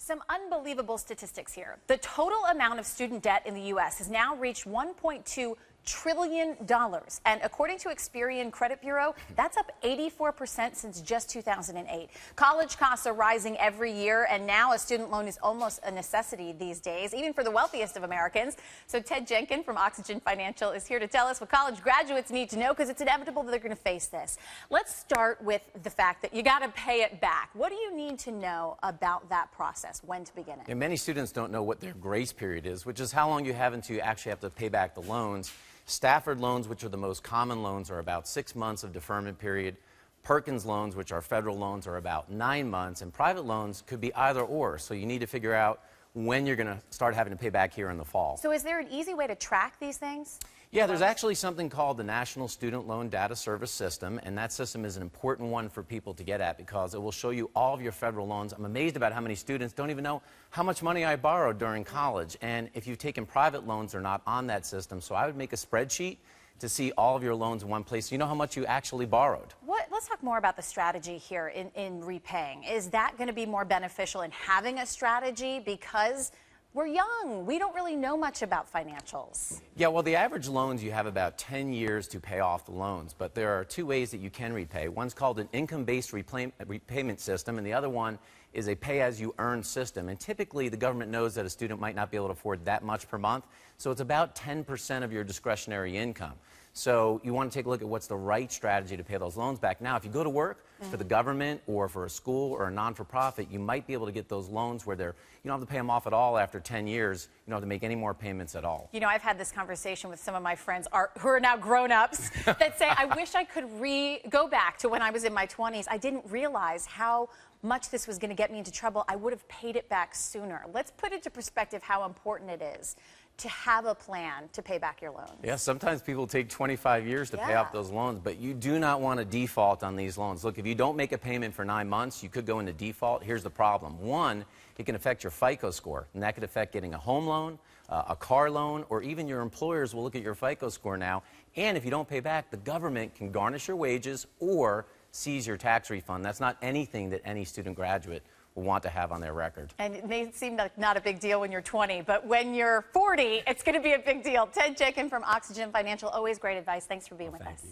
Some unbelievable statistics here. The total amount of student debt in the U.S. has now reached $1.2 trillion. And according to Experian Credit Bureau, that's up 84% since just 2008. College costs are rising every year, and now a student loan is almost a necessity these days, even for the wealthiest of Americans. So Ted Jenkins from Oxygen Financial is here to tell us what college graduates need to know, because it's inevitable that they're going to face this. Let's start with the fact that you got to pay it back. What do you need to know about that process, when to begin it? And many students don't know what their grace period is, which is how long you have until you actually have to pay back the loans. Stafford loans, which are the most common loans, are about 6 months of deferment period. Perkins loans, which are federal loans, are about 9 months. And private loans could be either or. So you need to figure out when you're going to start having to pay back here in the fall. So is there an easy way to track these things? Yeah, there's actually something called the National Student Loan Data Service System, and that system is an important one for people to get at because it will show you all of your federal loans. I'm amazed about how many students don't even know how much money I borrowed during college, and if you've taken private loans, they're not on that system. So I would make a spreadsheet to see all of your loans in one place so you know how much you actually borrowed. Let's talk more about the strategy here in repaying. Is that going to be more beneficial in having a strategy? Because we're young. We don't really know much about financials. Yeah, well, the average loans, you have about 10 years to pay off the loans, but there are two ways that you can repay. One's called an income-based repayment system, and the other one is a pay-as-you-earn system. And typically, the government knows that a student might not be able to afford that much per month, so it's about 10% of your discretionary income. So you want to take a look at what's the right strategy to pay those loans back. Now, if you go to work for the government or for a school or a non-for-profit, you might be able to get those loans where you don't have to pay them off at all after 10 years. You don't have to make any more payments at all. You know, I've had this conversation with some of my friends who are now grown-ups that say, I wish I could go back to when I was in my 20s. I didn't realize how much this was going to get me into trouble. I would have paid it back sooner. Let's put into perspective how important it is to have a plan to pay back your loans. Yeah, sometimes people take 25 years to pay off those loans, but you do not want to default on these loans. Look, if you don't make a payment for 9 months, you could go into default. Here's the problem. One, it can affect your FICO score, and that could affect getting a home loan, a car loan, or even your employers will look at your FICO score now. And if you don't pay back, the government can garnish your wages or seize your tax refund. That's not anything that any student graduate will want to have on their record. And it may seem like not a big deal when you're 20, but when you're 40, it's going to be a big deal. Ted Jenkins from Oxygen Financial, always great advice. Thanks for being with us. Thank you.